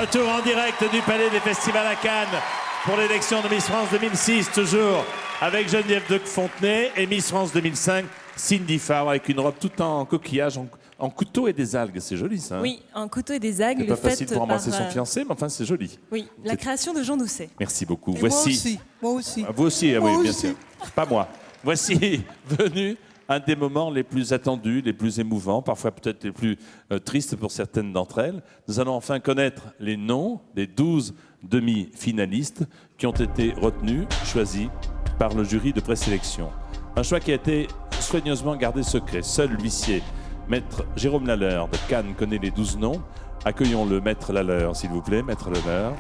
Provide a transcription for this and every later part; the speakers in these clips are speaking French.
Retour en direct du Palais des Festivals à Cannes pour l'élection de Miss France 2006, toujours avec Geneviève de Fontenay, et Miss France 2005, Cindy Farr, avec une robe toute en coquillage, en couteau et des algues. C'est joli, ça. Hein. Oui, en couteau et des algues. C'est pas facile pour embrasser son fiancé, mais enfin, c'est joli. Oui, la création de Jean Doucet. Merci beaucoup. Et Voici. Moi aussi. Vous aussi, Moi oui, bien aussi. sûr. Pas moi. Voici venu un des moments les plus attendus, les plus émouvants, parfois peut-être les plus tristes pour certaines d'entre elles. Nous allons enfin connaître les noms des 12 demi-finalistes qui ont été retenus, choisis par le jury de présélection. Un choix qui a été soigneusement gardé secret. Seul l'huissier, maître Jérôme Lalleur de Cannes, connaît les 12 noms. Accueillons le maître Lalleur, s'il vous plaît, maître Lalleur.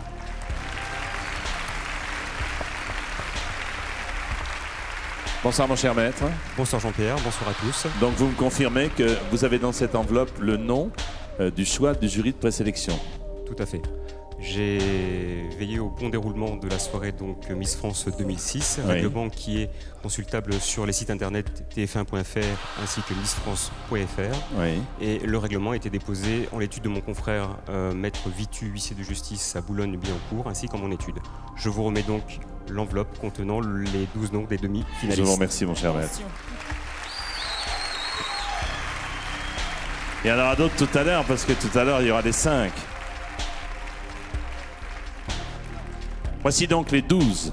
Bonsoir mon cher maître. Bonsoir Jean-Pierre, bonsoir à tous. Donc vous me confirmez que vous avez dans cette enveloppe le nom du choix du jury de présélection. Tout à fait. J'ai veillé au bon déroulement de la soirée donc Miss France 2006, Oui. règlement qui est consultable sur les sites internet tf1.fr ainsi que missfrance.fr. Oui. Et le règlement a été déposé en l'étude de mon confrère maître Vitu, huissier de justice à Boulogne-Billancourt, ainsi qu'en mon étude. Je vous remets donc l'enveloppe contenant les 12 noms des Je demi-finalistes. vous remercie mon cher maître. Il y en aura d'autres tout à l'heure parce que tout à l'heure il y aura les 5. Voici donc les 12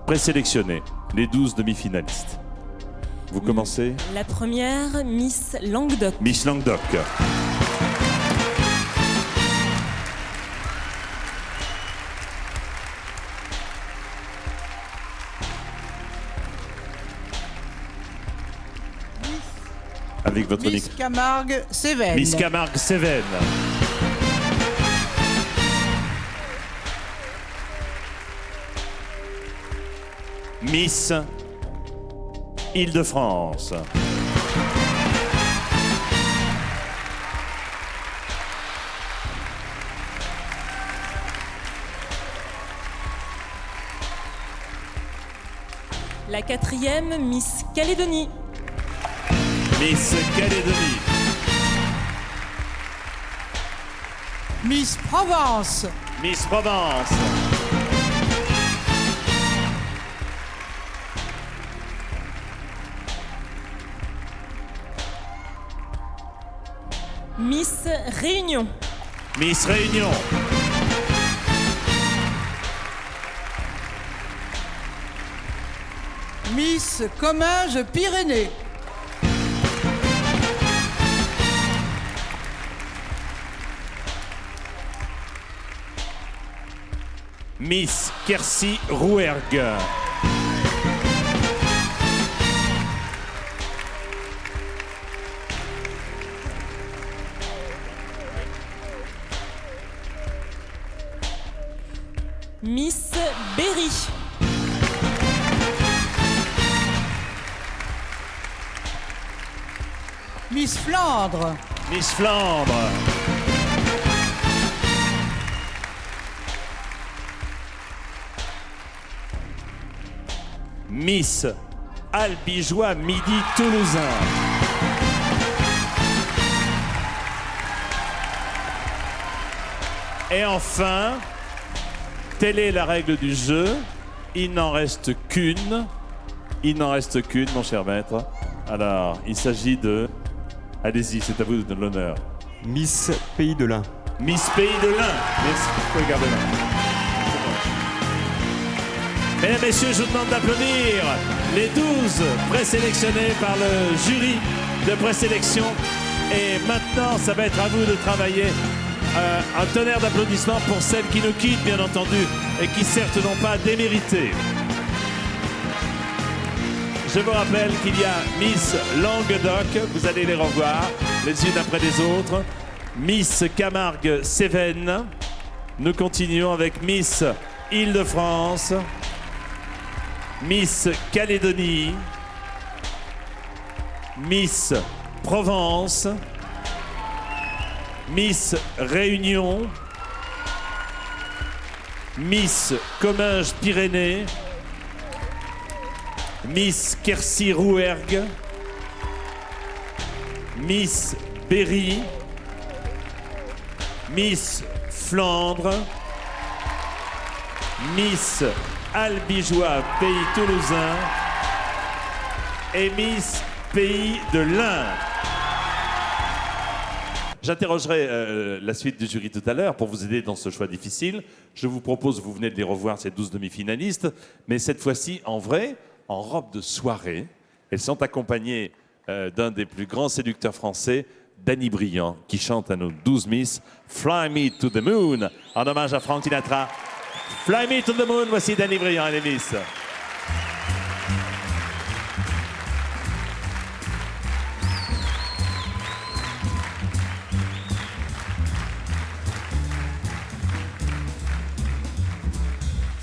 présélectionnés, les 12 demi-finalistes. Vous commencez? La première, Miss Languedoc. Miss Languedoc. Avec votre Miss Camargue, Cévennes. Miss Camargue, Cévennes. Miss Île-de-France. La quatrième, Miss Calédonie. Miss Calédonie. Miss Provence. Miss Provence. Miss Réunion. Miss Réunion. Miss Comminges-Pyrénées. Miss Quercy Rouergue. Miss Berry. Miss Flandre. Miss Flandre. Miss Albigeois Midi Toulousain. Et enfin, telle est la règle du jeu. Il n'en reste qu'une. Il n'en reste qu'une, mon cher maître. Alors, il s'agit de... Allez-y, c'est à vous de l'honneur. Miss Pays de l'Ain. Miss Pays de l'Ain. Merci. Regardez-la. Mesdames, Messieurs, je vous demande d'applaudir les 12 présélectionnés par le jury de présélection. Et maintenant, ça va être à vous de travailler. Un tonnerre d'applaudissements pour celles qui nous quittent, bien entendu, et qui certes n'ont pas démérité. Je vous rappelle qu'il y a Miss Languedoc, vous allez les revoir les unes après les autres. Miss Camargue Cévennes. Nous continuons avec Miss Île-de-France. Miss Calédonie. Miss Provence. Miss Réunion. Miss Comminges-Pyrénées. Miss Quercy Rouergue. Miss Berry. Miss Flandre, Miss Albigeois, pays toulousain, et Miss Pays de l'Inde. J'interrogerai la suite du jury tout à l'heure pour vous aider dans ce choix difficile. Je vous propose, vous venez de les revoir, ces 12 demi-finalistes, mais cette fois-ci, en vrai, en robe de soirée. Elles sont accompagnées d'un des plus grands séducteurs français, Danny Briand, qui chante à nos 12 Miss Fly Me to the Moon, en hommage à Frank Sinatra. Fly Me to the Moon, voici Danny Briand et les Miss.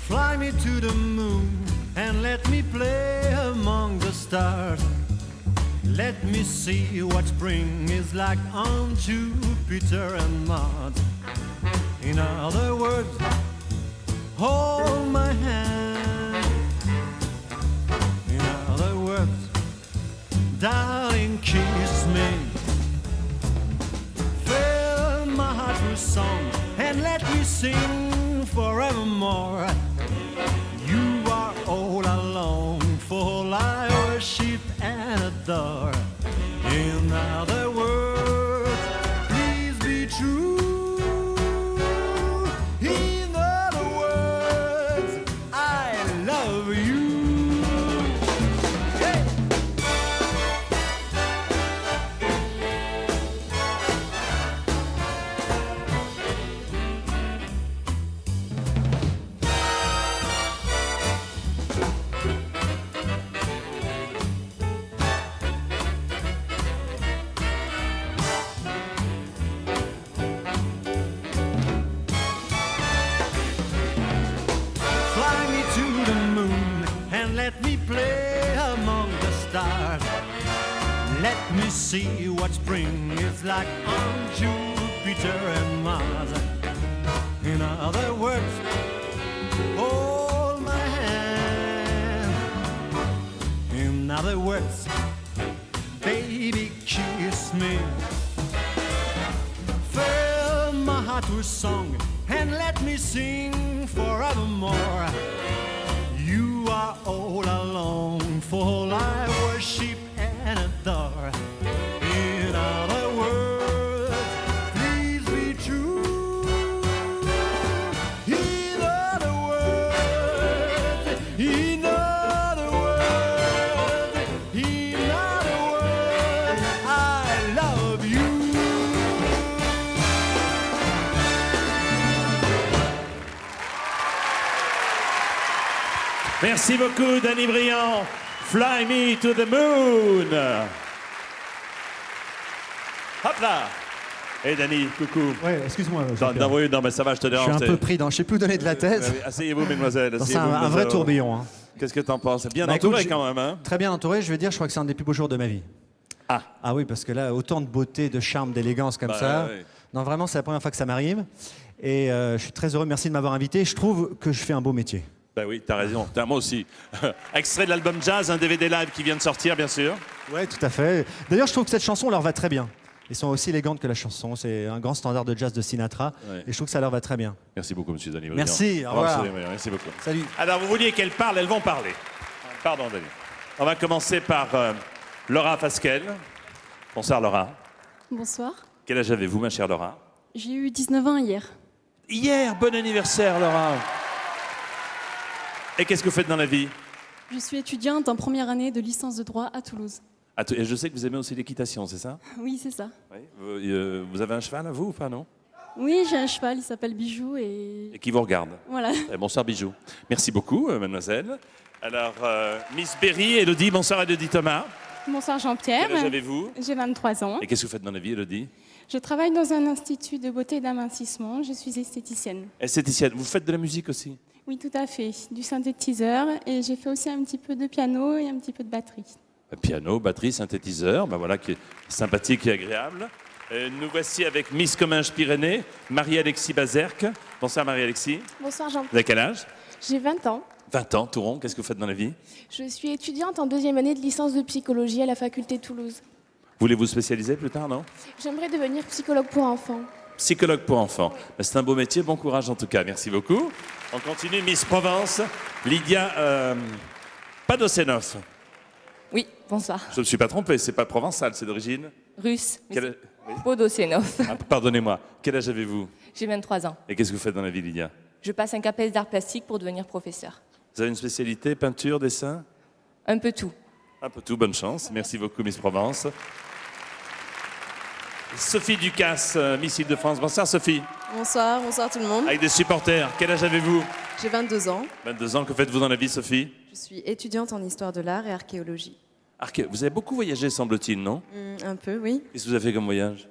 Fly me to the moon and let me play among the stars. Let me see what spring is like on Jupiter and Mars. In other words, hold my hand. In other words, darling, kiss me. Fill my heart with song and let me sing forevermore. You are all I long for, all I worship and adore. In other words, please be true. In other words, I love you. Hey! Fly me to the moon and let me play among the stars. Let me see what spring is like on Jupiter and Mars. In other words, hold my hand. In other words, baby, kiss me. Fill my heart with song and let me sing forevermore. You are all I long for, all I worship and adore. In other words, please be true. In other words, in other words, in other words, I love you. Merci beaucoup, Danny Briand. Fly me to the moon. Hop là. Hey, Danny, coucou. Ouais, excuse-moi. Oui, non, mais ça va, je te Je dérange. suis un peu pris dans. Je sais plus où donner de la tête. Asseyez-vous, mesdemoiselles. C'est un vrai tourbillon. Hein. Qu'est-ce que t'en penses? Bien Bah, entouré écoute, quand même, hein? Très bien entouré. Je vais dire, je crois que c'est un des plus beaux jours de ma vie. Ah oui, parce que là, autant de beauté, de charme, d'élégance comme ça. Ouais. Non, vraiment, c'est la première fois que ça m'arrive. Et je suis très heureux. Merci de m'avoir invité. Je trouve que je fais un beau métier. Ben oui, t'as raison. Moi aussi. Extrait de l'album Jazz, un DVD live qui vient de sortir, bien sûr. Ouais, tout à fait. D'ailleurs, je trouve que cette chanson leur va très bien. Ils sont aussi élégantes que la chanson. C'est un grand standard de jazz de Sinatra. Ouais. Et je trouve que ça leur va très bien. Merci beaucoup, monsieur Danny Briand. Merci, au revoir. Merci beaucoup. Salut. Alors, vous vouliez qu'elles parlent, elles vont parler. Pardon, Danny. On va commencer par Laura Fasquelle. Bonsoir, Laura. Bonsoir. Quel âge avez-vous, ma chère Laura? J'ai eu 19 ans hier. Hier, bon anniversaire, Laura. Et qu'est-ce que vous faites dans la vie? Je suis étudiante en première année de licence de droit à Toulouse. Et je sais que vous aimez aussi l'équitation, c'est ça? Oui, c'est ça. Oui. Vous avez un cheval, à vous, ou pas, non? Oui, j'ai un cheval, il s'appelle Bijou et... Et qui vous regarde. Voilà. Bonsoir, Bijou. Merci beaucoup, mademoiselle. Alors, Miss Berry, Élodie. Bonsoir, Élodie Thomas. Bonsoir Jean-Pierre. Quel âge avez-vous? J'ai 23 ans. Et qu'est-ce que vous faites dans la vie, Élodie? Je travaille dans un institut de beauté et d'amincissement. Je suis esthéticienne. Esthéticienne. Vous faites de la musique aussi? Oui, tout à fait. Du synthétiseur et j'ai fait aussi un petit peu de piano et un petit peu de batterie. Piano, batterie, synthétiseur, ben voilà, qui est sympathique et agréable. Nous voici avec Miss Comminges-Pyrénées, Marie-Alexis Bazerque. Bonsoir Marie-Alexis. Bonsoir Vous Jean-Pierre. avez quel âge? J'ai 20 ans. 20 ans, tout rond. Qu'est-ce que vous faites dans la vie? Je suis étudiante en deuxième année de licence de psychologie à la faculté de Toulouse. Voulez-vous spécialiser plus tard, non? J'aimerais devenir psychologue pour enfants. psychologue pour enfants. C'est un beau métier, bon courage en tout cas. Merci beaucoup. On continue, Miss Provence, Lydia Padosenov. Oui, bonsoir. Je ne me suis pas trompé, c'est pas provençal, c'est d'origine Russe. Quel- oui. Podosenov. Ah, pardonnez-moi, quel âge avez-vous? J'ai 23 ans. Et qu'est-ce que vous faites dans la vie, Lydia? Je passe un CAPES d'art plastique pour devenir professeur. Vous avez une spécialité, peinture, dessin? Un peu tout. Un peu tout, bonne chance. Merci beaucoup, Miss Provence. Sophie Ducasse, Miss Île-de-France. Bonsoir, Sophie. Bonsoir, bonsoir tout le monde. Avec des supporters. Quel âge avez-vous? J'ai 22 ans. 22 ans. Que faites-vous dans la vie, Sophie? Je suis étudiante en histoire de l'art et archéologie. Vous avez beaucoup voyagé, semble-t-il, non? Un peu, oui. Qu'est-ce que vous avez fait comme voyage?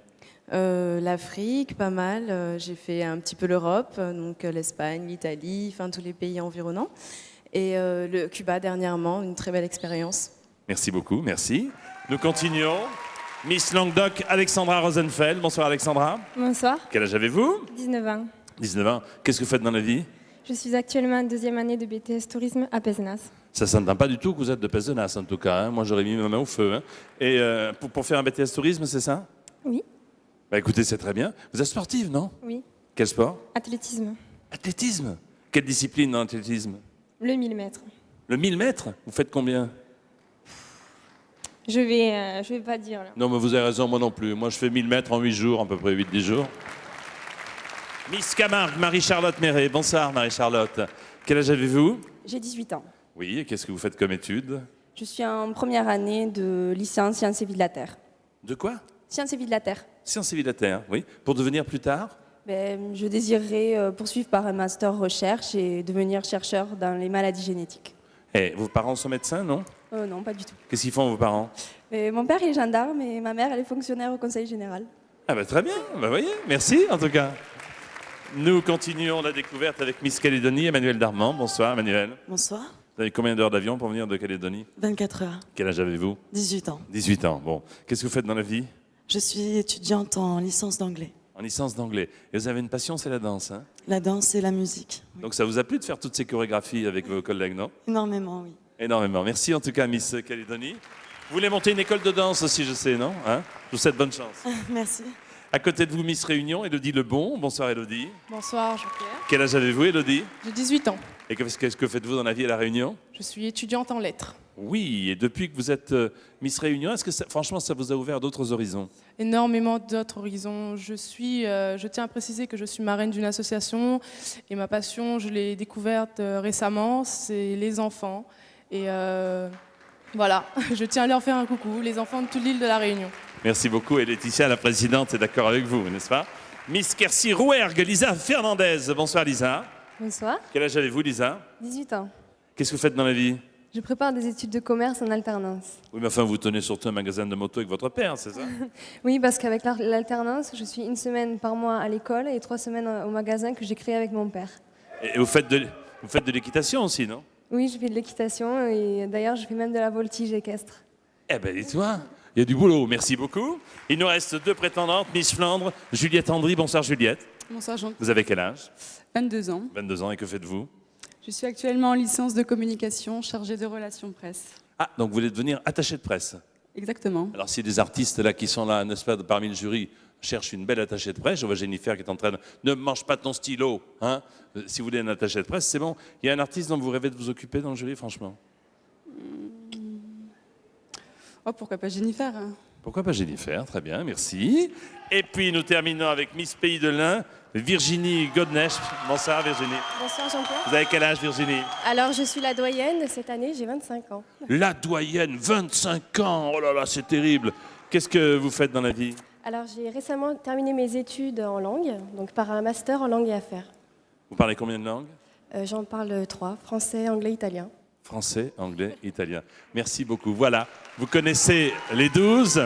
L'Afrique, pas mal. J'ai fait un petit peu l'Europe, donc l'Espagne, l'Italie, enfin tous les pays environnants. Et le Cuba dernièrement, une très belle expérience. Merci beaucoup, merci. Nous continuons. Miss Languedoc, Alexandra Rosenfeld. Bonsoir, Alexandra. Bonsoir, Quel âge avez-vous? 19 ans. 19 ans. Qu'est-ce que vous faites dans la vie? Je suis actuellement en deuxième année de BTS Tourisme à Pézenas. Ça ne s'entend pas du tout que vous êtes de Pézenas, en tout cas. Hein. Moi, j'aurais mis ma main au feu. Hein. Et pour faire un BTS Tourisme, c'est ça? Oui. Bah, écoutez, c'est très bien. Vous êtes sportive, non? Oui. Quel sport? Athlétisme. Athlétisme. Quelle discipline dans l'athlétisme? Le 1000 mètres. Le 1000 mètres? Vous faites combien? Je vais pas dire là. Non, mais vous avez raison, moi non plus. Moi, je fais 1000 mètres en 8 jours, à peu près 8-10 jours. Miss Camargue, Marie-Charlotte Méret. Bonsoir, Marie-Charlotte. Quel âge avez-vous? J'ai 18 ans. Oui, et qu'est-ce que vous faites comme études? Je suis en première année de licence Sciences et Vie de la Terre. De quoi? Sciences et Vie de la Terre. Sciences et vie de la Terre, oui. Pour devenir plus tard? Je désirerais poursuivre par un master recherche et devenir chercheur dans les maladies génétiques. Eh, vos parents sont médecins, non? Non, pas du tout. Qu'est-ce qu'ils font, vos parents? Mon père est gendarme et ma mère elle est fonctionnaire au Conseil général. Ah bah très bien, bah voyez, merci en tout cas. Nous continuons la découverte avec Miss Calédonie, Emmanuel Darmand. Bonsoir, Emmanuel. Bonsoir. Vous avez combien d'heures d'avion pour venir de Calédonie? 24 heures. Quel âge avez-vous? 18 ans. 18 ans, bon. Qu'est-ce que vous faites dans la vie? Je suis étudiante en licence d'anglais. En licence d'anglais. Et vous avez une passion, c'est la danse, hein? La danse et la musique. Donc ça vous a plu de faire toutes ces chorégraphies avec vos collègues, non? Énormément, oui. Énormément. Merci en tout cas, Miss Calédonie. Vous voulez monter une école de danse aussi, je sais, non? Hein? Je vous souhaite bonne chance. Merci. À côté de vous, Miss Réunion, Élodie Lebon. Bonsoir, Élodie. Bonsoir, Jean-Pierre. Quel âge avez-vous, Élodie? J'ai 18 ans. Et qu'est-ce que faites-vous dans la vie à La Réunion? Je suis étudiante en lettres. Oui, et depuis que vous êtes Miss Réunion, est-ce que franchement ça vous a ouvert d'autres horizons? Énormément d'autres horizons. Je tiens à préciser que je suis marraine d'une association et ma passion, je l'ai découverte récemment, c'est les enfants. Et voilà, je tiens à leur faire un coucou, les enfants de toute l'île de La Réunion. Merci beaucoup. Et Laetitia, la présidente, est d'accord avec vous, n'est-ce pas? Miss Quercy-Rouergue, Lisa Fernandez. Bonsoir, Lisa. Bonsoir. Quel âge avez-vous, Lisa? 18 ans. Qu'est-ce que vous faites dans la vie? Je prépare des études de commerce en alternance. Oui, mais enfin, vous tenez surtout un magasin de moto avec votre père, c'est ça? Oui, parce qu'avec l'alternance, je suis 1 semaine par mois à l'école et 3 semaines au magasin que j'ai créé avec mon père. Et vous faites de l'équitation aussi, non? Oui, je fais de l'équitation et d'ailleurs, je fais même de la voltige équestre. Eh ben, dis-toi, il y a du boulot. Merci beaucoup. Il nous reste 2 prétendantes, Miss Flandre, Juliette Andry. Bonsoir, Juliette. Bonsoir, Jean. Vous avez quel âge? 22 ans. 22 ans, et que faites-vous? Je suis actuellement en licence de communication, chargée de relations presse. Ah, donc vous voulez devenir attaché de presse? Exactement. Alors, si des artistes là qui sont là, n'est-ce pas, parmi le jury, cherchent une belle attachée de presse, je vois Jennifer qui est en train de... Ne mange pas ton stylo, hein? Si vous voulez un attaché de presse, c'est bon. Il y a un artiste dont vous rêvez de vous occuper dans le jury, franchement? Oh, pourquoi pas Jennifer, hein? Pourquoi pas Jennifer? Très bien, merci. Et puis, nous terminons avec Miss Pays de l'Ain, Virginie Godnech. Bonsoir, Virginie. Bonsoir, Jean-Pierre. Vous avez quel âge, Virginie? Alors, je suis la doyenne. Cette année, j'ai 25 ans. La doyenne, 25 ans. Oh là là, c'est terrible. Qu'est-ce que vous faites dans la vie? Alors, j'ai récemment terminé mes études en langue, donc par un master en langue et affaires. Vous parlez combien de langues? J'en parle 3, français, anglais, italien. Français, anglais, italien. Merci beaucoup. Voilà, vous connaissez les 12.